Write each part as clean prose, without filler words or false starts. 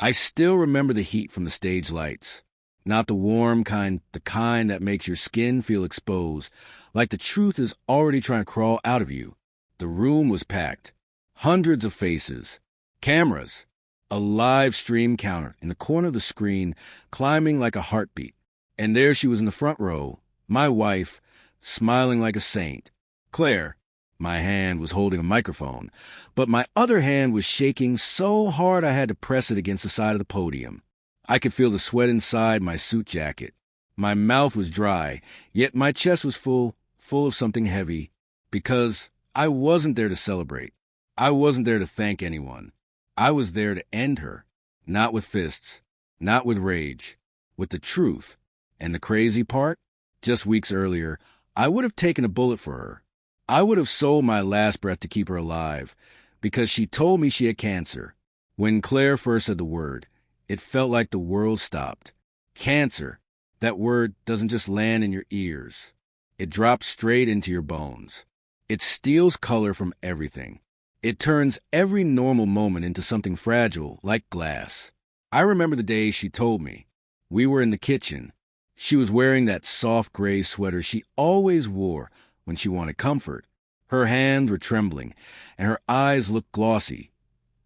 I still remember the heat from the stage lights. Not the warm kind, the kind that makes your skin feel exposed, like the truth is already trying to crawl out of you. The room was packed. Hundreds of faces. Cameras. A live stream counter in the corner of the screen, climbing like a heartbeat. And there she was in the front row, my wife, smiling like a saint. Claire. My hand was holding a microphone, but my other hand was shaking so hard I had to press it against the side of the podium. I could feel the sweat inside my suit jacket. My mouth was dry, yet my chest was full of something heavy, because I wasn't there to celebrate. I wasn't there to thank anyone. I was there to end her, not with fists, not with rage, with the truth. And the crazy part? Just weeks earlier, I would have taken a bullet for her. I would have sold my last breath to keep her alive, because she told me she had cancer. When Claire first said the word, it felt like the world stopped. Cancer. That word doesn't just land in your ears. It drops straight into your bones. It steals color from everything. It turns every normal moment into something fragile, like glass. I remember the day she told me. We were in the kitchen. She was wearing that soft gray sweater she always wore when she wanted comfort. Her hands were trembling, and her eyes looked glossy,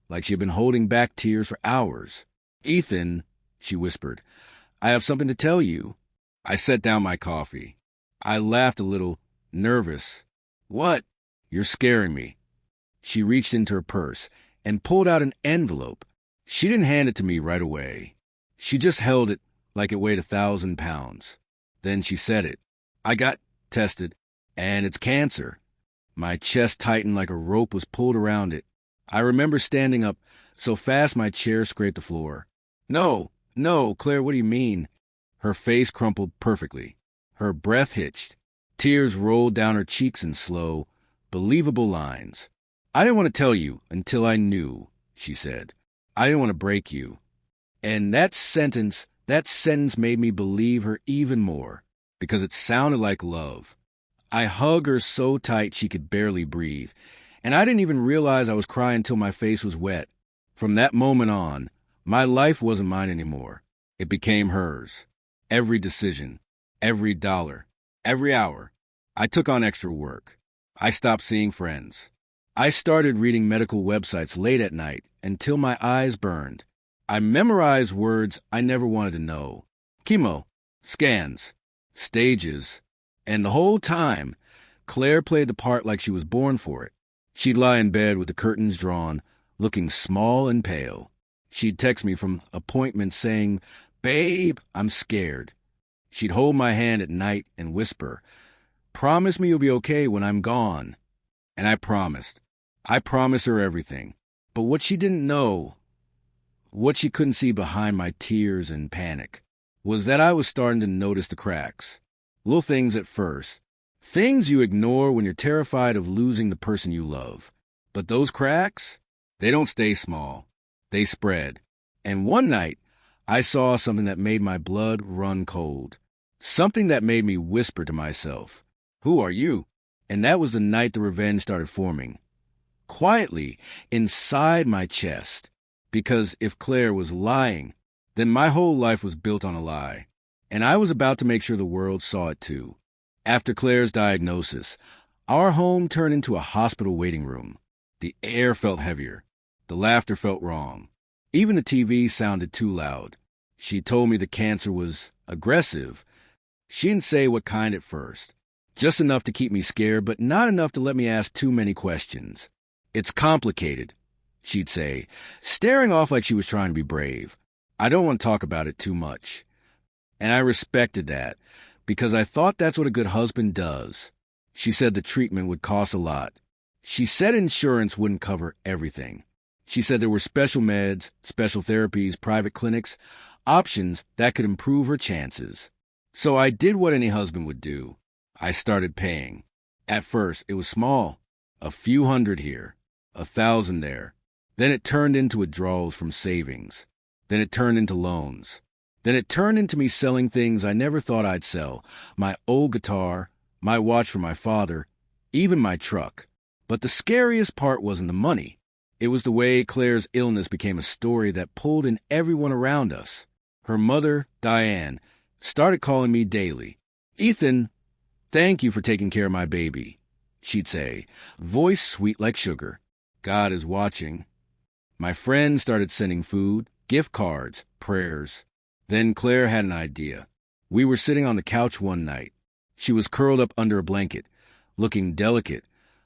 like she had been holding back tears for hours. "Ethan," she whispered, "I have something to tell you." I set down my coffee. I laughed a little, nervous. "What?" "You're scaring me." She reached into her purse and pulled out an envelope. She didn't hand it to me right away. She just held it like it weighed 1,000 pounds. Then she said it. "I got tested, and it's cancer." My chest tightened like a rope was pulled around it. I remember standing up so fast my chair scraped the floor. No, Claire, what do you mean?" Her face crumpled perfectly. Her breath hitched. Tears rolled down her cheeks in slow, believable lines. "I didn't want to tell you until I knew," she said. "I didn't want to break you." And that sentence made me believe her even more, because it sounded like love. I hugged her so tight she could barely breathe, and I didn't even realize I was crying until my face was wet. From that moment on, my life wasn't mine anymore. It became hers. Every decision, every dollar, every hour. I took on extra work. I stopped seeing friends. I started reading medical websites late at night until my eyes burned. I memorized words I never wanted to know. Chemo, scans, stages. And the whole time, Claire played the part like she was born for it. She'd lie in bed with the curtains drawn, looking small and pale. She'd text me from appointments saying, "Babe, I'm scared." She'd hold my hand at night and whisper, "Promise me you'll be okay when I'm gone." And I promised. I promised her everything. But what she didn't know, what she couldn't see behind my tears and panic, was that I was starting to notice the cracks. Little things at first. Things you ignore when you're terrified of losing the person you love. But those cracks, they don't stay small. They spread. And one night, I saw something that made my blood run cold. Something that made me whisper to myself, "Who are you?" And that was the night the revenge started forming. Quietly, inside my chest. Because if Claire was lying, then my whole life was built on a lie. And I was about to make sure the world saw it too. After Claire's diagnosis, our home turned into a hospital waiting room. The air felt heavier. The laughter felt wrong. Even the TV sounded too loud. She told me the cancer was aggressive. She didn't say what kind at first. Just enough to keep me scared, but not enough to let me ask too many questions. "It's complicated," she'd say, staring off like she was trying to be brave. "I don't want to talk about it too much." And I respected that, because I thought that's what a good husband does. She said the treatment would cost a lot. She said insurance wouldn't cover everything. She said there were special meds, special therapies, private clinics, options that could improve her chances. So I did what any husband would do. I started paying. At first, it was small. A few hundred here, 1,000 there. Then it turned into withdrawals from savings. Then it turned into loans. Then it turned into me selling things I never thought I'd sell. My old guitar, my watch for my father, even my truck. But the scariest part wasn't the money. It was the way Claire's illness became a story that pulled in everyone around us. Her mother, Diane, started calling me daily. "Ethan, thank you for taking care of my baby," she'd say, voice sweet like sugar. "God is watching." My friends started sending food, gift cards, prayers. Then Claire had an idea. We were sitting on the couch one night. She was curled up under a blanket, looking delicate,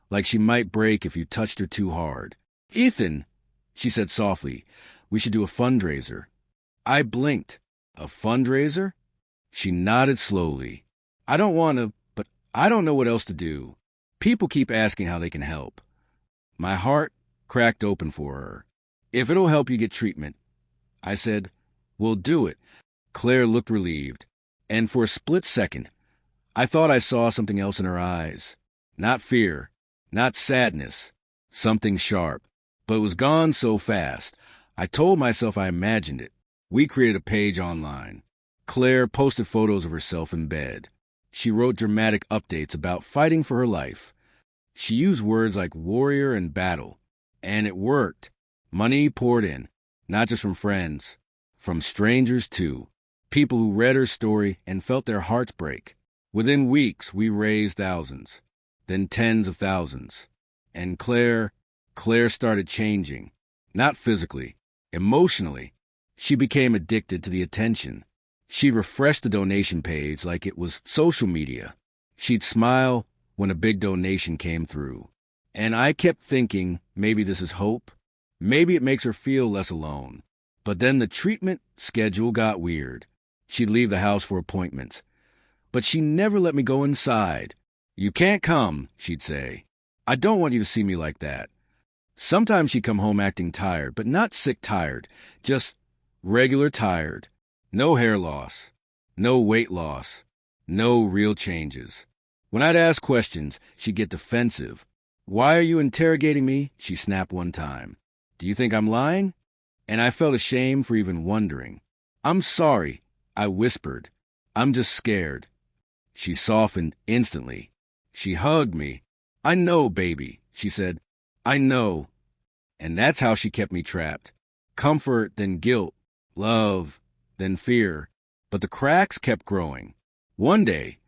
like she might break if you touched her too hard. "Ethan," she said softly, "we should do a fundraiser." I blinked. "A fundraiser?" She nodded slowly. "I don't want to, but I don't know what else to do. People keep asking how they can help." My heart cracked open for her. "If it'll help you get treatment," I said, "we'll do it." Claire looked relieved, and for a split second, I thought I saw something else in her eyes. Not fear, not sadness, something sharp. But it was gone so fast. I told myself I imagined it. We created a page online. Claire posted photos of herself in bed. She wrote dramatic updates about fighting for her life. She used words like warrior and battle. And it worked. Money poured in, not just from friends, from strangers too. People who read her story and felt their hearts break. Within weeks, we raised thousands, then tens of thousands. And Claire started changing. Not physically, emotionally. She became addicted to the attention. She'd refresh the donation page like it was social media. She'd smile when a big donation came through. And I kept thinking, maybe this is hope. Maybe it makes her feel less alone. But then the treatment schedule got weird. She'd leave the house for appointments. But she never let me go inside. "You can't come," she'd say. "I don't want you to see me like that." Sometimes she'd come home acting tired, but not sick tired, just regular tired. No hair loss, no weight loss, no real changes. When I'd ask questions, she'd get defensive. "Why are you interrogating me?" she snapped one time. "Do you think I'm lying?" And I felt ashamed for even wondering. "I'm sorry," I whispered. "I'm just scared." She softened instantly. She hugged me. "I know, baby," she said. "I know." And that's how she kept me trapped. Comfort, then guilt. Love, then fear. But the cracks kept growing. One day,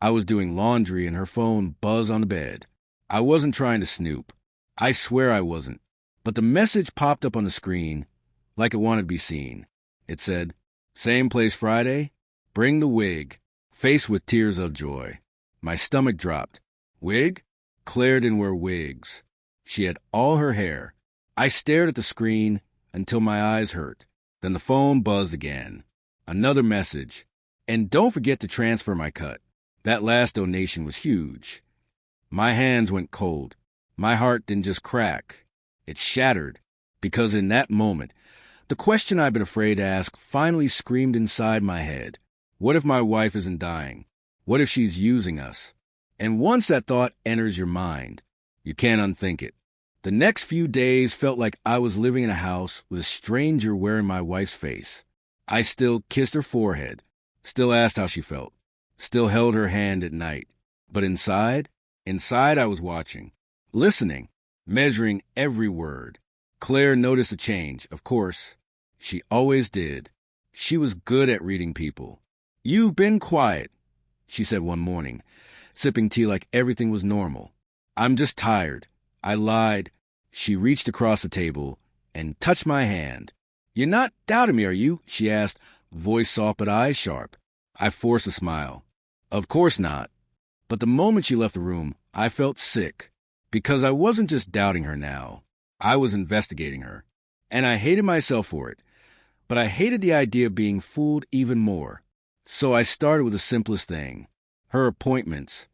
I was doing laundry and her phone buzzed on the bed. I wasn't trying to snoop. I swear I wasn't. But the message popped up on the screen like it wanted to be seen. It said, "Same place Friday. Bring the wig." Faced with tears of joy. My stomach dropped. Wig? Claire didn't wear wigs. She had all her hair. I stared at the screen until my eyes hurt. Then the phone buzzed again. Another message. "And don't forget to transfer my cut." That last donation was huge. My hands went cold. My heart didn't just crack. It shattered. Because in that moment, the question I've been afraid to ask finally screamed inside my head. What if my wife isn't dying? What if she's using us? And once that thought enters your mind, you can't unthink it. The next few days felt like I was living in a house with a stranger wearing my wife's face. I still kissed her forehead, still asked how she felt, still held her hand at night. But inside I was watching, listening, measuring every word. Claire noticed a change, of course. She always did. She was good at reading people. "You've been quiet," she said one morning, sipping tea like everything was normal. "I'm just tired." I lied. She reached across the table and touched my hand. "You're not doubting me, are you?" she asked, voice soft but eyes sharp. I forced a smile. "Of course not." But the moment she left the room, I felt sick. Because I wasn't just doubting her now. I was investigating her. And I hated myself for it. But I hated the idea of being fooled even more. So I started with the simplest thing. Her appointments.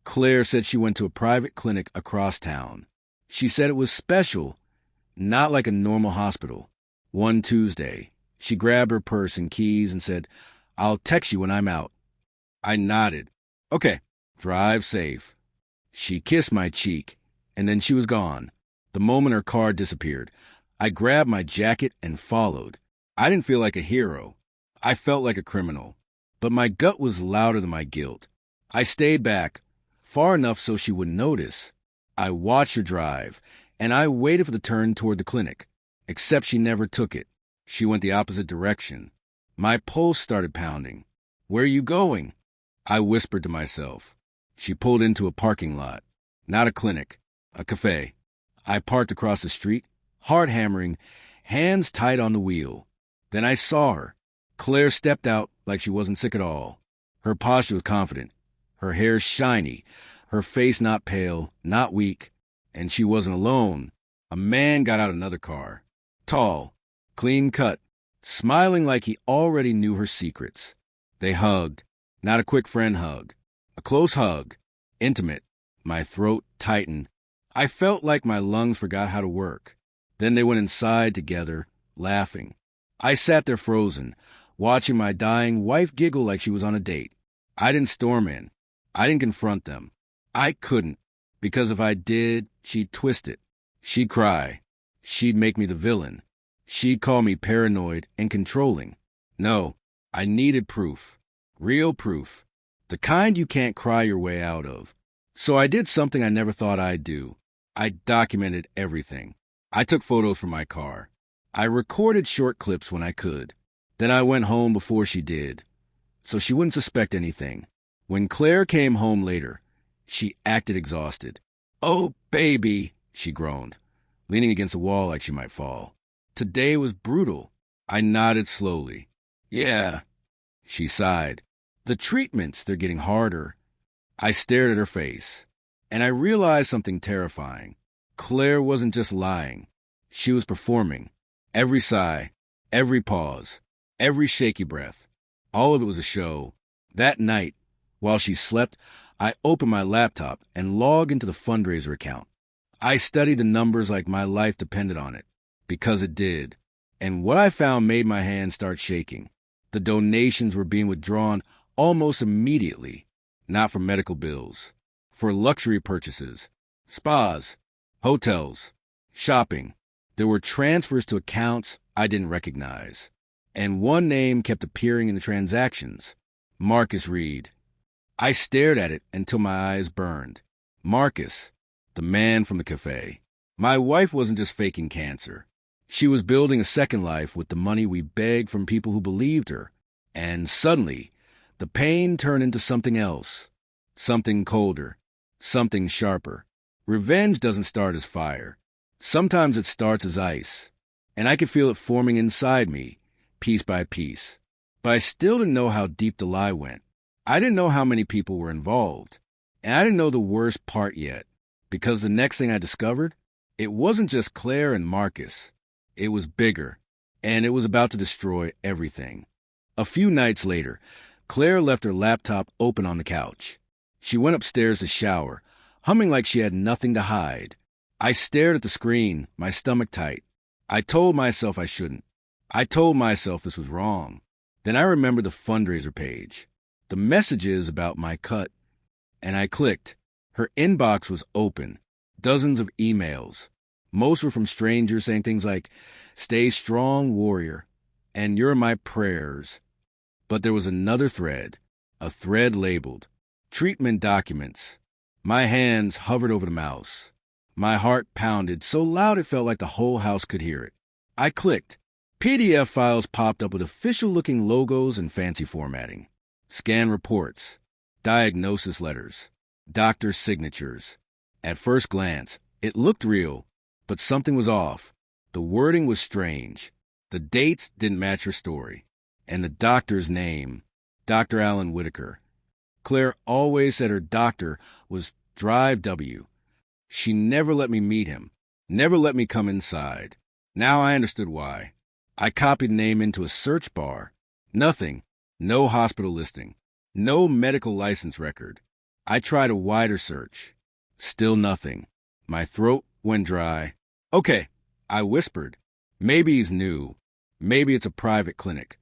Claire said she went to a private clinic across town. She said it was special, not like a normal hospital. One Tuesday, she grabbed her purse and keys and said, "I'll text you when I'm out." I nodded. "Okay, drive safe." She kissed my cheek, and then she was gone. The moment her car disappeared, I grabbed my jacket and followed. I didn't feel like a hero. I felt like a criminal. But my gut was louder than my guilt. I stayed back, far enough so she wouldn't notice. I watched her drive, and I waited for the turn toward the clinic, except she never took it. She went the opposite direction. My pulse started pounding. "Where are you going?" I whispered to myself. She pulled into a parking lot. Not a clinic, a cafe. I parked across the street, hard hammering, hands tight on the wheel. Then I saw her. Claire stepped out like she wasn't sick at all. Her posture was confident, her hair shiny, her face not pale, not weak, and she wasn't alone. A man got out another car. Tall, clean cut, smiling like he already knew her secrets. They hugged, not a quick friend hug, a close hug, intimate. My throat tightened. I felt like my lungs forgot how to work. Then they went inside together, laughing. I sat there frozen, watching my dying wife giggle like she was on a date. I didn't storm in. I didn't confront them. I couldn't, because if I did, she'd twist it. She'd cry. She'd make me the villain. She'd call me paranoid and controlling. No, I needed proof. Real proof. The kind you can't cry your way out of. So I did something I never thought I'd do. I documented everything. I took photos from my car. I recorded short clips when I could. Then I went home before she did, so she wouldn't suspect anything. When Claire came home later, she acted exhausted. "Oh, baby," she groaned, leaning against the wall like she might fall. "Today was brutal." I nodded slowly. "Yeah." She sighed. "The treatments, they're getting harder." I stared at her face, and I realized something terrifying. Claire wasn't just lying. She was performing. Every sigh, every pause, every shaky breath. All of it was a show. That night, while she slept, I opened my laptop and logged into the fundraiser account. I studied the numbers like my life depended on it, because it did. And what I found made my hands start shaking. The donations were being withdrawn almost immediately, not for medical bills, for luxury purchases, spas, hotels, shopping. There were transfers to accounts I didn't recognize. And one name kept appearing in the transactions. Marcus Reed. I stared at it until my eyes burned. Marcus, the man from the cafe. My wife wasn't just faking cancer. She was building a second life with the money we begged from people who believed her. And suddenly, the pain turned into something else. Something colder. Something sharper. Revenge doesn't start as fire. Sometimes it starts as ice. And I could feel it forming inside me, piece by piece. But I still didn't know how deep the lie went. I didn't know how many people were involved. And I didn't know the worst part yet. Because the next thing I discovered, it wasn't just Claire and Marcus. It was bigger. And it was about to destroy everything. A few nights later, Claire left her laptop open on the couch. She went upstairs to shower, humming like she had nothing to hide. I stared at the screen, my stomach tight. I told myself I shouldn't. I told myself this was wrong. Then I remembered the fundraiser page, the messages about my cut, and I clicked. Her inbox was open, dozens of emails. Most were from strangers saying things like, "Stay strong, warrior," and "You're my prayers." But there was another thread, a thread labeled, "Treatment Documents." My hands hovered over the mouse. My heart pounded so loud it felt like the whole house could hear it. I clicked. PDF files popped up with official-looking logos and fancy formatting. Scan reports, diagnosis letters, doctor signatures. At first glance, it looked real, but something was off. The wording was strange. The dates didn't match her story. And the doctor's name, Dr. Alan Whitaker. Claire always said her doctor was Drive W. She never let me meet him, never let me come inside. Now I understood why. I copied the name into a search bar. Nothing. No hospital listing. No medical license record. I tried a wider search. Still nothing. My throat went dry. "Okay," I whispered. "Maybe he's new. Maybe it's a private clinic."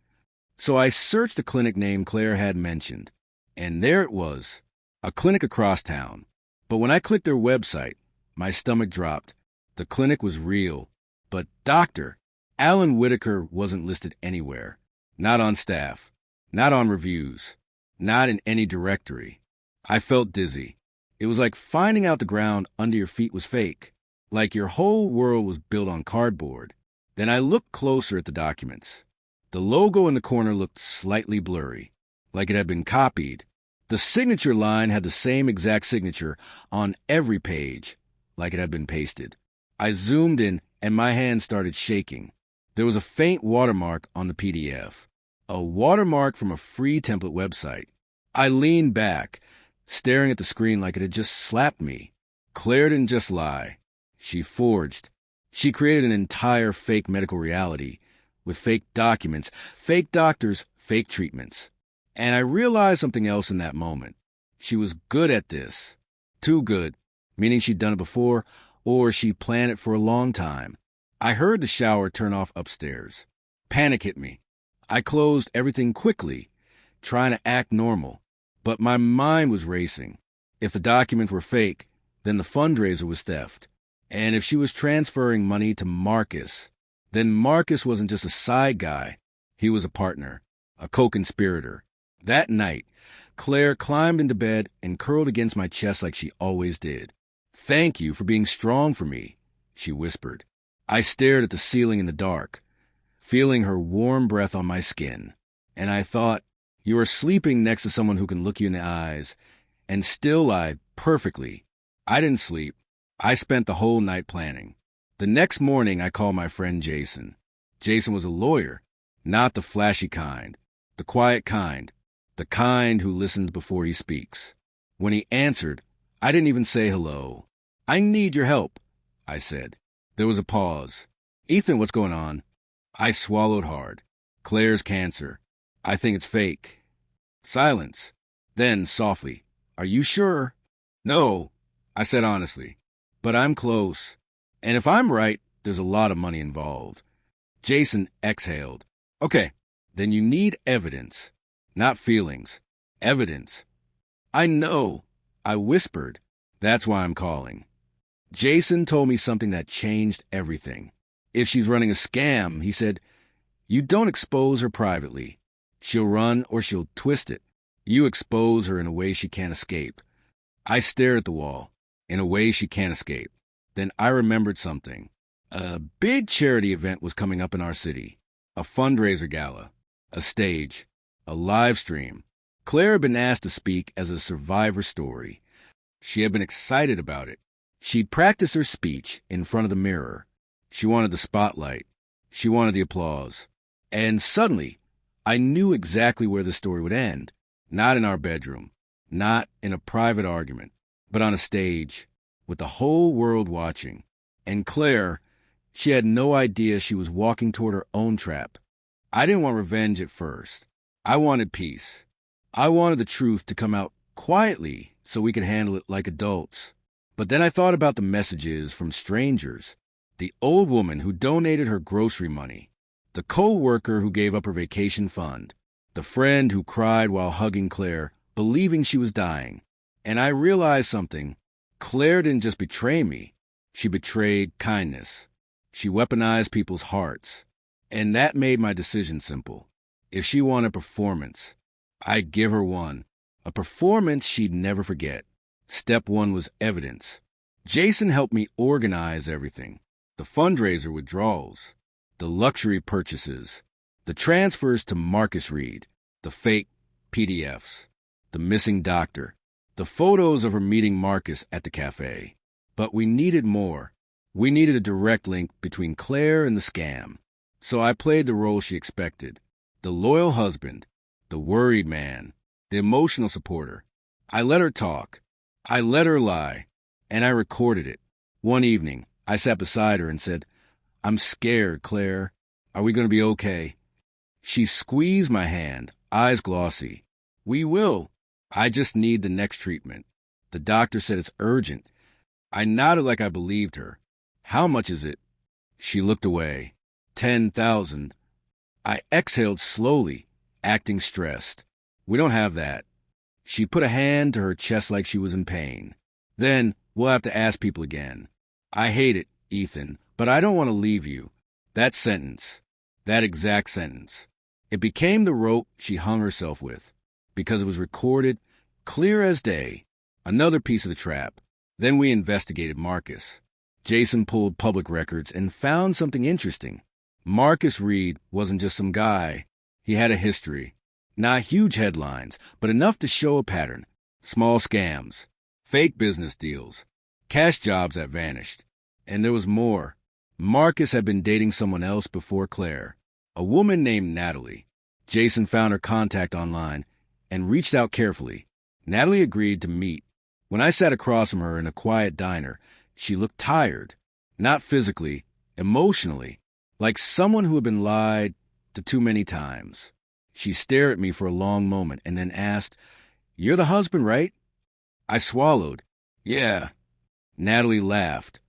So I searched the clinic name Claire had mentioned. And there it was, a clinic across town. But when I clicked their website, my stomach dropped. The clinic was real. But Dr. Alan Whitaker wasn't listed anywhere. Not on staff. Not on reviews. Not in any directory. I felt dizzy. It was like finding out the ground under your feet was fake. like your whole world was built on cardboard. Then I looked closer at the documents. The logo in the corner looked slightly blurry, like it had been copied. The signature line had the same exact signature on every page, like it had been pasted. I zoomed in, and my hand started shaking. There was a faint watermark on the PDF, a watermark from a free template website. I leaned back, staring at the screen like it had just slapped me. Claire didn't just lie. She forged. She created an entire fake medical reality, with fake documents, fake doctors, fake treatments. And I realized something else in that moment. She was good at this. Too good, meaning she'd done it before, or she planned it for a long time. I heard the shower turn off upstairs. Panic hit me. I closed everything quickly, trying to act normal. But my mind was racing. If the documents were fake, then the fundraiser was theft. And if she was transferring money to Marcus, then Marcus wasn't just a side guy. He was a partner, a co-conspirator. That night, Claire climbed into bed and curled against my chest like she always did. "Thank you for being strong for me," she whispered. I stared at the ceiling in the dark, feeling her warm breath on my skin. And I thought, you are sleeping next to someone who can look you in the eyes and still lie perfectly. I didn't sleep. I spent the whole night planning. The next morning, I called my friend Jason. Jason was a lawyer, not the flashy kind, the quiet kind, the kind who listens before he speaks. When he answered, I didn't even say hello. "I need your help," I said. There was a pause. "Ethan, what's going on?" I swallowed hard. "Claire's cancer. I think it's fake." Silence. Then, softly, "Are you sure?" "No," I said honestly. "But I'm close. And if I'm right, there's a lot of money involved." Jason exhaled. "Okay, then you need evidence. Not feelings. Evidence." "I know," I whispered. "That's why I'm calling." Jason told me something that changed everything. If she's running a scam, he said, you don't expose her privately. She'll run or she'll twist it. You expose her in a way she can't escape. I stared at the wall. In a way she can't escape. Then I remembered something. A big charity event was coming up in our city. A fundraiser gala. A stage. A live stream. Claire had been asked to speak as a survivor story. She had been excited about it. She'd practiced her speech in front of the mirror. She wanted the spotlight. She wanted the applause. And suddenly, I knew exactly where the story would end. Not in our bedroom. Not in a private argument. But on a stage, with the whole world watching. And Claire, she had no idea she was walking toward her own trap. I didn't want revenge at first. I wanted peace. I wanted the truth to come out quietly so we could handle it like adults. But then I thought about the messages from strangers. The old woman who donated her grocery money. The co-worker who gave up her vacation fund. The friend who cried while hugging Claire, believing she was dying. And I realized something. Claire didn't just betray me. She betrayed kindness. She weaponized people's hearts. And that made my decision simple. If she wanted performance, I'd give her one. A performance she'd never forget. Step one was evidence. Jason helped me organize everything. The fundraiser withdrawals, the luxury purchases, the transfers to Marcus Reed, the fake PDFs, the missing doctor, the photos of her meeting Marcus at the cafe. But we needed more. We needed a direct link between Claire and the scam. So I played the role she expected. The loyal husband, the worried man, the emotional supporter. I let her talk. I let her lie, and I recorded it. One evening, I sat beside her and said, "I'm scared, Claire. Are we going to be okay?" She squeezed my hand, eyes glossy. "We will. I just need the next treatment. The doctor said it's urgent." I nodded like I believed her. "How much is it?" She looked away. 10,000. I exhaled slowly, acting stressed. "We don't have that." She put a hand to her chest like she was in pain. "Then we'll have to ask people again. I hate it, Ethan, but I don't want to leave you." That sentence, that exact sentence, it became the rope she hung herself with, because it was recorded clear as day. Another piece of the trap. Then we investigated Marcus. Jason pulled public records and found something interesting. Marcus Reed wasn't just some guy. He had a history. Not huge headlines, but enough to show a pattern. Small scams, fake business deals, cash jobs that vanished. And there was more. Marcus had been dating someone else before Claire, a woman named Natalie. Jason found her contact online and reached out carefully. Natalie agreed to meet. When I sat across from her in a quiet diner, she looked tired. Not physically, emotionally, like someone who had been lied to too many times. She stared at me for a long moment and then asked, "You're the husband, right?" I swallowed. "Yeah." Natalie laughed,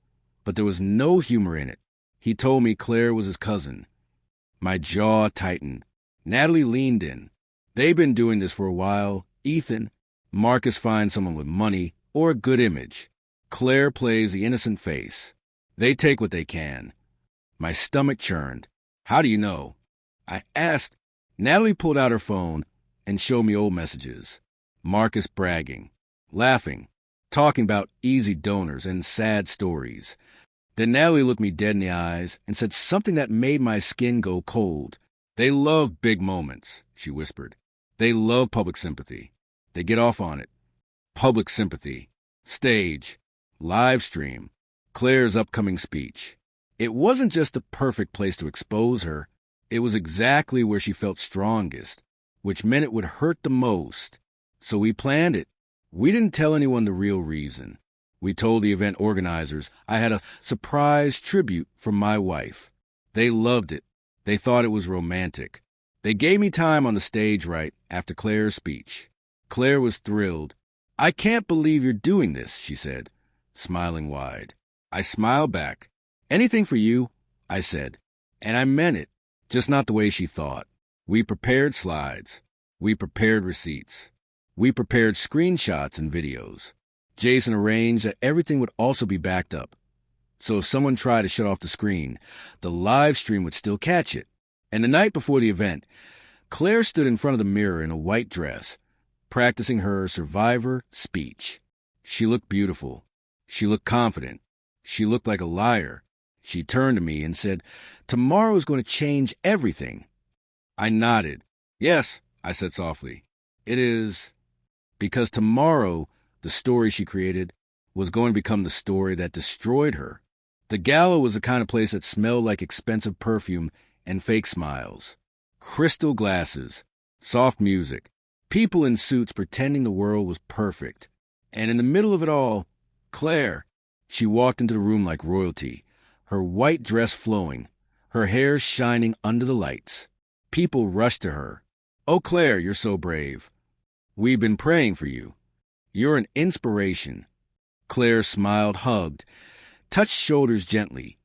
but there was no humor in it. He told me Claire was his cousin. My jaw tightened. Natalie leaned in. "They've been doing this for a while. Ethan, Marcus finds someone with money or a good image. Claire plays the innocent face. They take what they can." My stomach churned. "How do you know?" I asked. Natalie pulled out her phone and showed me old messages. Marcus bragging, laughing, talking about easy donors and sad stories. Then Natalie looked me dead in the eyes and said something that made my skin go cold. "They love big moments," she whispered. "They love public sympathy. They get off on it. Public sympathy. Stage. Live stream. Claire's upcoming speech." It wasn't just the perfect place to expose her. It was exactly where she felt strongest, which meant it would hurt the most. So we planned it. We didn't tell anyone the real reason. We told the event organizers I had a surprise tribute from my wife. They loved it. They thought it was romantic. They gave me time on the stage right after Claire's speech. Claire was thrilled. "I can't believe you're doing this," she said, smiling wide. I smiled back. "Anything for you," I said. And I meant it, just not the way she thought. We prepared slides. We prepared receipts. We prepared screenshots and videos. Jason arranged that everything would also be backed up. So if someone tried to shut off the screen, the live stream would still catch it. And the night before the event, Claire stood in front of the mirror in a white dress, practicing her survivor speech. She looked beautiful. She looked confident. She looked like a liar. She turned to me and said, "Tomorrow is going to change everything." I nodded. "Yes," I said softly. "It is." Because tomorrow, the story she created was going to become the story that destroyed her. The gala was the kind of place that smelled like expensive perfume and fake smiles. Crystal glasses, soft music, people in suits pretending the world was perfect. And in the middle of it all, Claire. She walked into the room like royalty, her white dress flowing, her hair shining under the lights. People rushed to her. "Oh, Claire, you're so brave. We've been praying for you. You're an inspiration." Claire smiled, hugged, touched shoulders gently,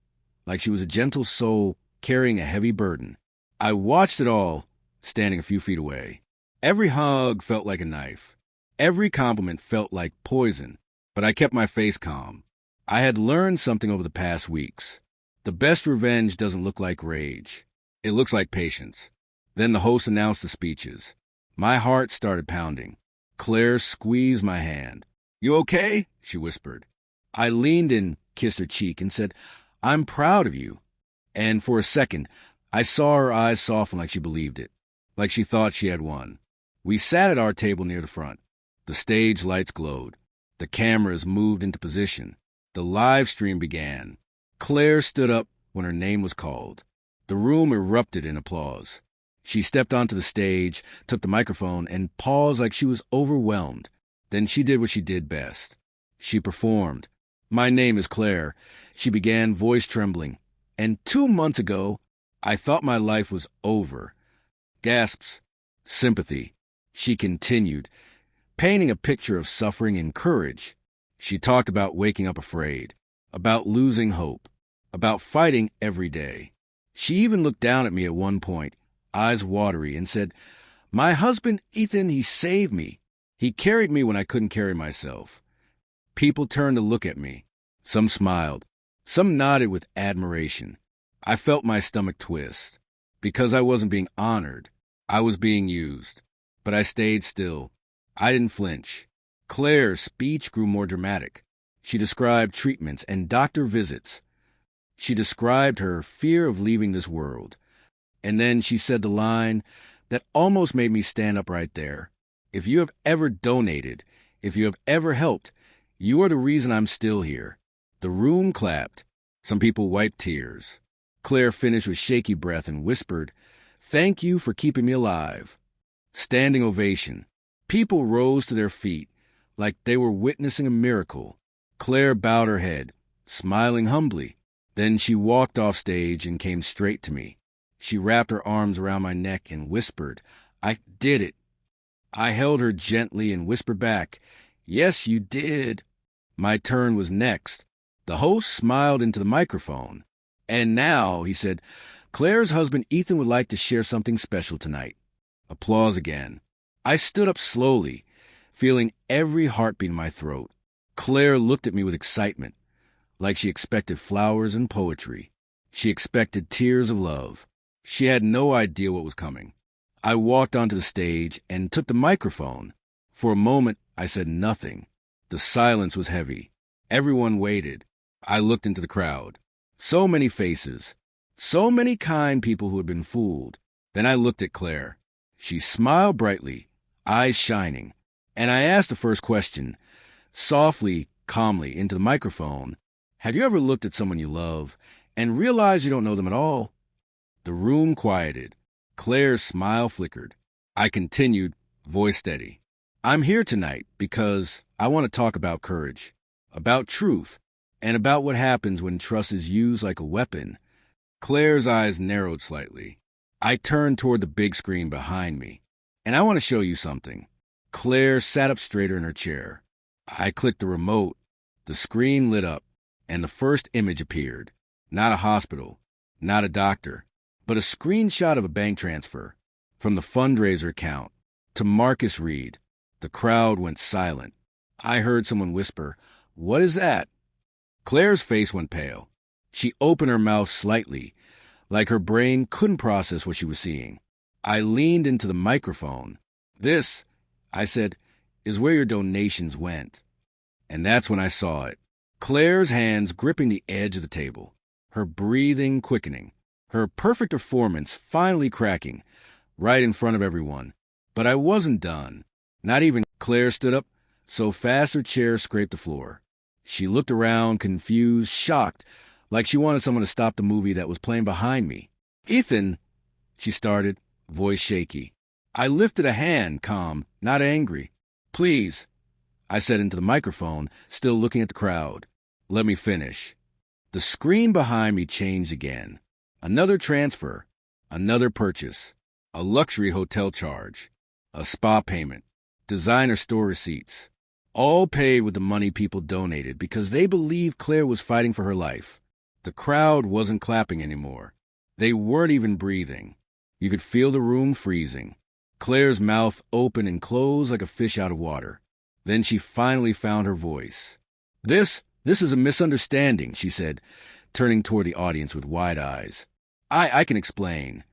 like she was a gentle soul carrying a heavy burden. I watched it all, standing a few feet away. Every hug felt like a knife. Every compliment felt like poison, but I kept my face calm. I had learned something over the past weeks. The best revenge doesn't look like rage. It looks like patience. Then the host announced the speeches. My heart started pounding. Claire squeezed my hand. "You okay?" she whispered. I leaned in, kissed her cheek, and said, "I'm proud of you." And for a second, I saw her eyes soften like she believed it, like she thought she had won. We sat at our table near the front. The stage lights glowed. The cameras moved into position. The live stream began. Claire stood up when her name was called. The room erupted in applause. She stepped onto the stage, took the microphone, and paused like she was overwhelmed. Then she did what she did best. She performed. "My name is Claire," she began, voice trembling. "And 2 months ago, I thought my life was over." Gasps. Sympathy. She continued, painting a picture of suffering and courage. She talked about waking up afraid, about losing hope, about fighting every day. She even looked down at me at one point, eyes watery, and said, "My husband, Ethan, he saved me. He carried me when I couldn't carry myself." People turned to look at me. Some smiled. Some nodded with admiration. I felt my stomach twist. Because I wasn't being honored. I was being used. But I stayed still. I didn't flinch. Claire's speech grew more dramatic. She described treatments and doctor visits. She described her fear of leaving this world. And then she said the line that almost made me stand up right there. If you have ever donated, if you have ever helped, you are the reason I'm still here. The room clapped. Some people wiped tears. Claire finished with shaky breath and whispered, "Thank you for keeping me alive." Standing ovation. People rose to their feet like they were witnessing a miracle. Claire bowed her head, smiling humbly. Then she walked off stage and came straight to me. She wrapped her arms around my neck and whispered, "I did it." I held her gently and whispered back, "Yes, you did." My turn was next. The host smiled into the microphone. "And now," he said, "Claire's husband Ethan would like to share something special tonight." Applause again. I stood up slowly, feeling every heartbeat in my throat. Claire looked at me with excitement, like she expected flowers and poetry. She expected tears of love. She had no idea what was coming. I walked onto the stage and took the microphone. For a moment, I said nothing. The silence was heavy. Everyone waited. I looked into the crowd. So many faces. So many kind people who had been fooled. Then I looked at Claire. She smiled brightly, eyes shining. And I asked the first question, softly, calmly, into the microphone. "Have you ever looked at someone you love and realized you don't know them at all?" The room quieted. Claire's smile flickered. I continued, voice steady. "I'm here tonight because I want to talk about courage, about truth, and about what happens when trust is used like a weapon." Claire's eyes narrowed slightly. I turned toward the big screen behind me. "And I want to show you something." Claire sat up straighter in her chair. I clicked the remote. The screen lit up, and the first image appeared. Not a hospital, not a doctor, but a screenshot of a bank transfer from the fundraiser account to Marcus Reed. The crowd went silent. I heard someone whisper, "What is that?" Claire's face went pale. She opened her mouth slightly, like her brain couldn't process what she was seeing. I leaned into the microphone. "This," I said, "is where your donations went." And that's when I saw it. Claire's hands gripping the edge of the table, her breathing quickening, her perfect performance finally cracking, right in front of everyone. But I wasn't done. Not even. Claire stood up so fast her chair scraped the floor. She looked around, confused, shocked, like she wanted someone to stop the movie that was playing behind me. "Ethan," she started, voice shaky. I lifted a hand, calm, not angry. "Please," I said into the microphone, still looking at the crowd. "Let me finish." The screen behind me changed again. Another transfer, another purchase, a luxury hotel charge, a spa payment, designer store receipts, all paid with the money people donated because they believed Claire was fighting for her life. The crowd wasn't clapping anymore. They weren't even breathing. You could feel the room freezing. Claire's mouth opened and closed like a fish out of water. Then she finally found her voice. This is a misunderstanding," she said, turning toward the audience with wide eyes. I can explain."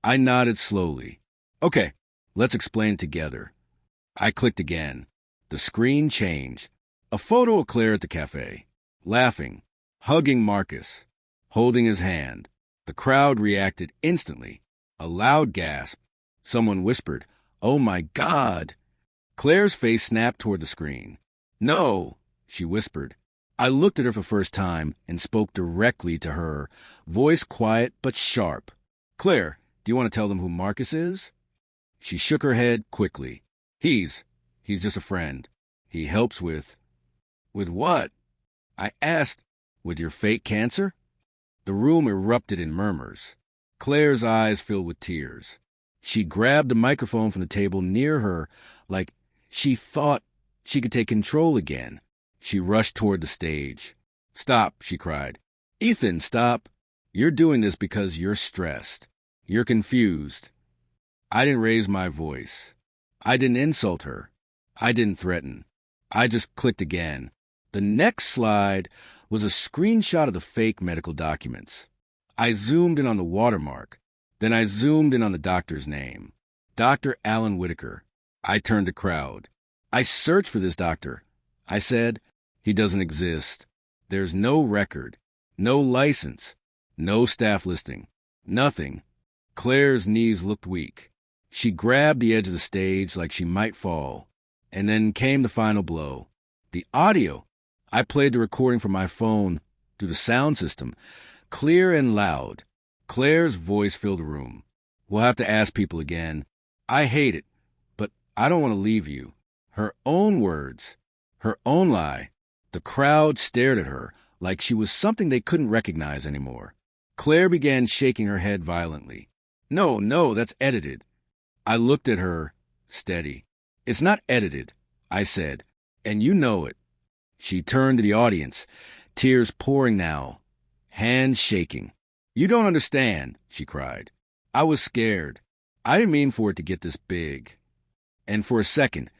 I nodded slowly. "Okay, let's explain it together." I clicked again. The screen changed. A photo of Claire at the cafe, laughing, hugging Marcus, holding his hand. The crowd reacted instantly. A loud gasp. Someone whispered, "Oh my God!" Claire's face snapped toward the screen. "No," she whispered. I looked at her for the first time and spoke directly to her, voice quiet but sharp. "Claire, do you want to tell them who Marcus is?" She shook her head quickly. He's just a friend. He helps with..." "With what?" I asked. "With your fake cancer?" The room erupted in murmurs. Claire's eyes filled with tears. She grabbed the microphone from the table near her like she thought she could take control again. She rushed toward the stage. "Stop," she cried. "Ethan, stop. You're doing this because you're stressed. You're confused." I didn't raise my voice. I didn't insult her. I didn't threaten. I just clicked again. The next slide was a screenshot of the fake medical documents. I zoomed in on the watermark. Then I zoomed in on the doctor's name. Dr. Alan Whitaker. I turned to crowd. "I searched for this doctor," I said, He doesn't exist. There's no record, no license, no staff listing, nothing. Claire's knees looked weak. She grabbed the edge of the stage like she might fall. And then came the final blow. The audio. I played the recording from my phone through the sound system, clear and loud. Claire's voice filled the room. We'll have to ask people again. I hate it, but I don't want to leave you. Her own words, her own lie. The crowd stared at her like she was something they couldn't recognize anymore. Claire began shaking her head violently. No, that's edited. I looked at her, steady. It's not edited, I said, and you know it. She turned to the audience, tears pouring now, hands shaking. You don't understand, she cried. I was scared. I didn't mean for it to get this big. And for a second,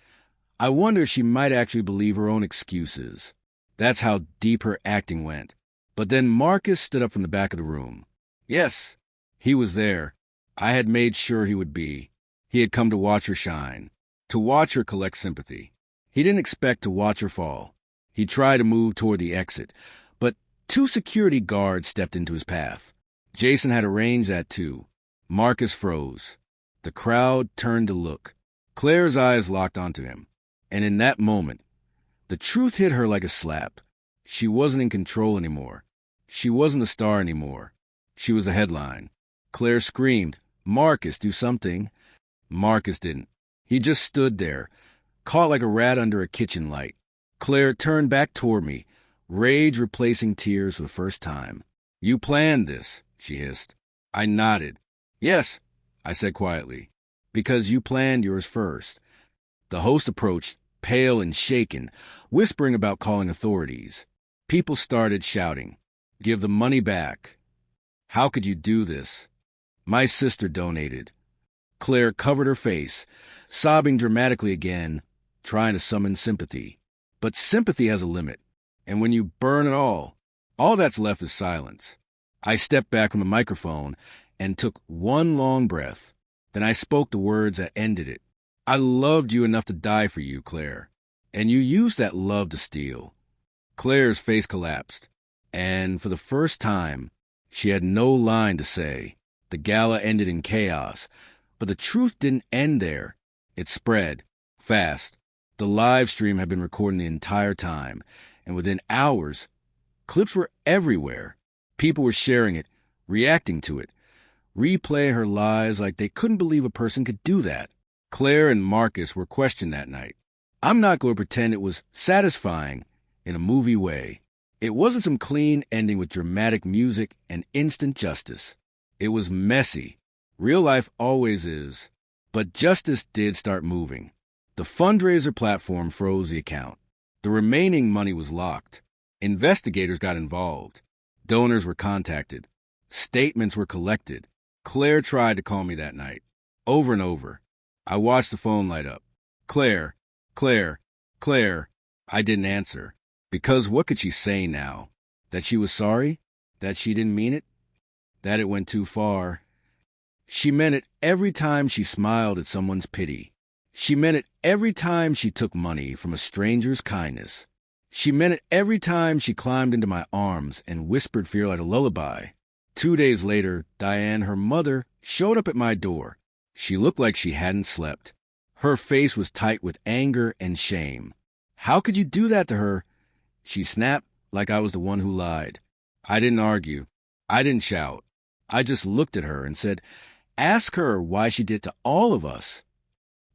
I wondered if she might actually believe her own excuses. That's how deep her acting went. But then Marcus stood up from the back of the room. Yes, he was there. I had made sure he would be. He had come to watch her shine, to watch her collect sympathy. He didn't expect to watch her fall. He tried to move toward the exit, but 2 security guards stepped into his path. Jason had arranged that too. Marcus froze. The crowd turned to look. Claire's eyes locked onto him. And in that moment, the truth hit her like a slap. She wasn't in control anymore. She wasn't the star anymore. She was a headline. Claire screamed, Marcus, do something. Marcus didn't. He just stood there, caught like a rat under a kitchen light. Claire turned back toward me, rage replacing tears for the first time. You planned this, she hissed. I nodded. Yes, I said quietly, because you planned yours first. The host approached, pale and shaken, whispering about calling authorities. People started shouting, Give the money back. How could you do this? My sister donated. Claire covered her face, sobbing dramatically again, trying to summon sympathy. But sympathy has a limit, and when you burn it all that's left is silence. I stepped back from the microphone and took one long breath. Then I spoke the words that ended it. I loved you enough to die for you, Claire, and you used that love to steal. Claire's face collapsed, and for the first time, she had no line to say. The gala ended in chaos, but the truth didn't end there. It spread, fast. The live stream had been recording the entire time, and within hours, clips were everywhere. People were sharing it, reacting to it, replaying her lies like they couldn't believe a person could do that. Claire and Marcus were questioned that night. I'm not going to pretend it was satisfying in a movie way. It wasn't some clean ending with dramatic music and instant justice. It was messy. Real life always is. But justice did start moving. The fundraiser platform froze the account. The remaining money was locked. Investigators got involved. Donors were contacted. Statements were collected. Claire tried to call me that night, over and over. I watched the phone light up. Claire, Claire, Claire. I didn't answer. Because what could she say now? That she was sorry? That she didn't mean it? That it went too far? She meant it every time she smiled at someone's pity. She meant it every time she took money from a stranger's kindness. She meant it every time she climbed into my arms and whispered fear like a lullaby. 2 days later, Diane, her mother, showed up at my door. She looked like she hadn't slept. Her face was tight with anger and shame. How could you do that to her? She snapped like I was the one who lied. I didn't argue. I didn't shout. I just looked at her and said, ask her why she did to all of us.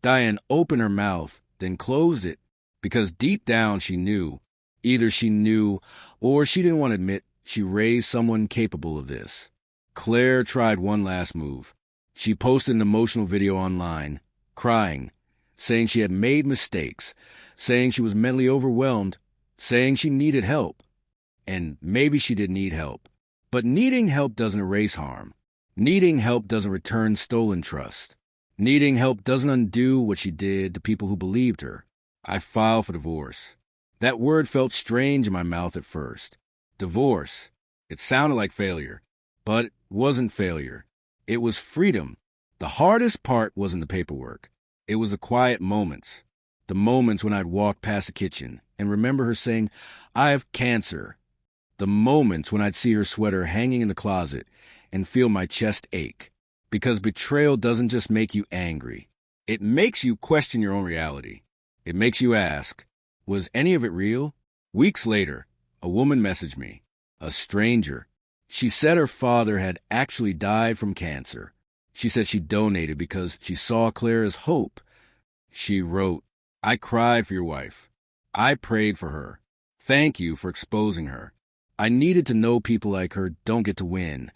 Diane opened her mouth, then closed it, because deep down she knew. Either she knew, or she didn't want to admit she raised someone capable of this. Claire tried one last move. She posted an emotional video online, crying, saying she had made mistakes, saying she was mentally overwhelmed, saying she needed help. And maybe she did need help. But needing help doesn't erase harm. Needing help doesn't return stolen trust. Needing help doesn't undo what she did to people who believed her. I filed for divorce. That word felt strange in my mouth at first. Divorce. It sounded like failure. But it wasn't failure. It was freedom. The hardest part wasn't the paperwork. It was the quiet moments. The moments when I'd walk past the kitchen and remember her saying, "I have cancer." The moments when I'd see her sweater hanging in the closet and feel my chest ache. Because betrayal doesn't just make you angry. It makes you question your own reality. It makes you ask, was any of it real? Weeks later, a woman messaged me, a stranger. She said her father had actually died from cancer. She said she donated because she saw Claire as hope. She wrote, "I cried for your wife. I prayed for her. Thank you for exposing her. I needed to know people like her don't get to win."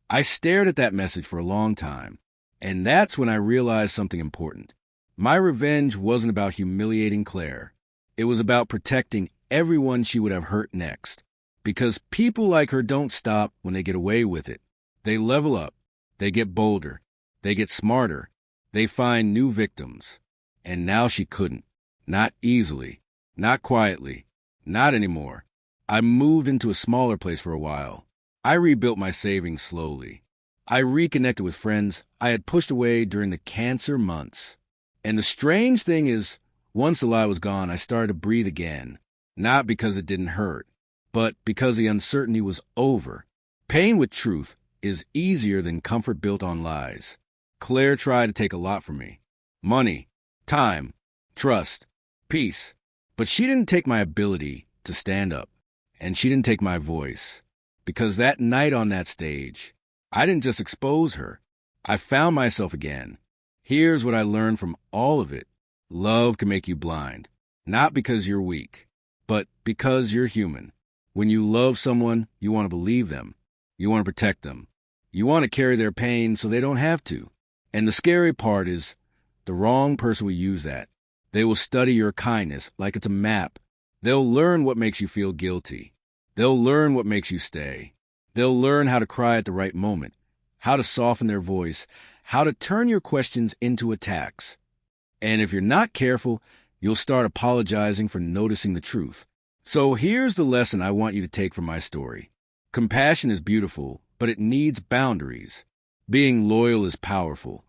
I stared at that message for a long time, and that's when I realized something important. My revenge wasn't about humiliating Claire. It was about protecting everyone she would have hurt next. Because people like her don't stop when they get away with it. They level up. They get bolder. They get smarter. They find new victims. And now she couldn't. Not easily. Not quietly. Not anymore. I moved into a smaller place for a while. I rebuilt my savings slowly. I reconnected with friends I had pushed away during the cancer months. And the strange thing is, once the lie was gone, I started to breathe again. Not because it didn't hurt, but because the uncertainty was over. Pain with truth is easier than comfort built on lies. Claire tried to take a lot from me. Money, time, trust, peace. But she didn't take my ability to stand up. And she didn't take my voice. Because that night on that stage, I didn't just expose her. I found myself again. Here's what I learned from all of it. Love can make you blind. Not because you're weak, but because you're human. When you love someone, you want to believe them. You want to protect them. You want to carry their pain so they don't have to. And the scary part is, the wrong person will use that. They will study your kindness like it's a map. They'll learn what makes you feel guilty. They'll learn what makes you stay. They'll learn how to cry at the right moment, how to soften their voice, how to turn your questions into attacks. And if you're not careful, you'll start apologizing for noticing the truth. So here's the lesson I want you to take from my story. Compassion is beautiful, but it needs boundaries. Being loyal is powerful,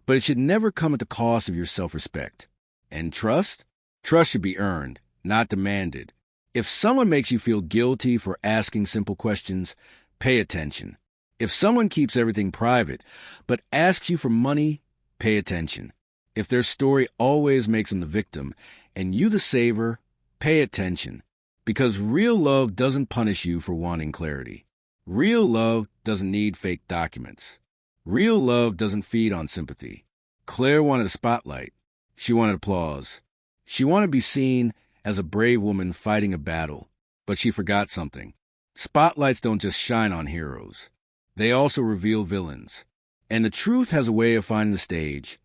but it should never come at the cost of your self-respect. And trust? Trust should be earned, not demanded. If someone makes you feel guilty for asking simple questions, pay attention. If someone keeps everything private, but asks you for money, pay attention. If their story always makes them the victim, and you the saver, pay attention. Because real love doesn't punish you for wanting clarity. Real love doesn't need fake documents. Real love doesn't feed on sympathy. Claire wanted a spotlight. She wanted applause. She wanted to be seen as a brave woman fighting a battle, but she forgot something. Spotlights don't just shine on heroes. They also reveal villains. And the truth has a way of finding the stage,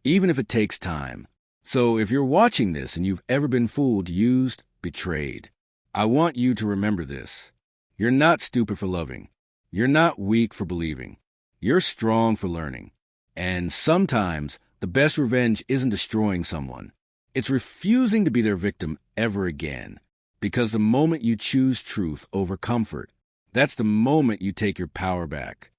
even if it takes time. So if you're watching this and you've ever been fooled, used, betrayed, I want you to remember this. You're not stupid for loving. You're not weak for believing. You're strong for learning. And sometimes the best revenge isn't destroying someone. It's refusing to be their victim ever again. Because the moment you choose truth over comfort, that's the moment you take your power back.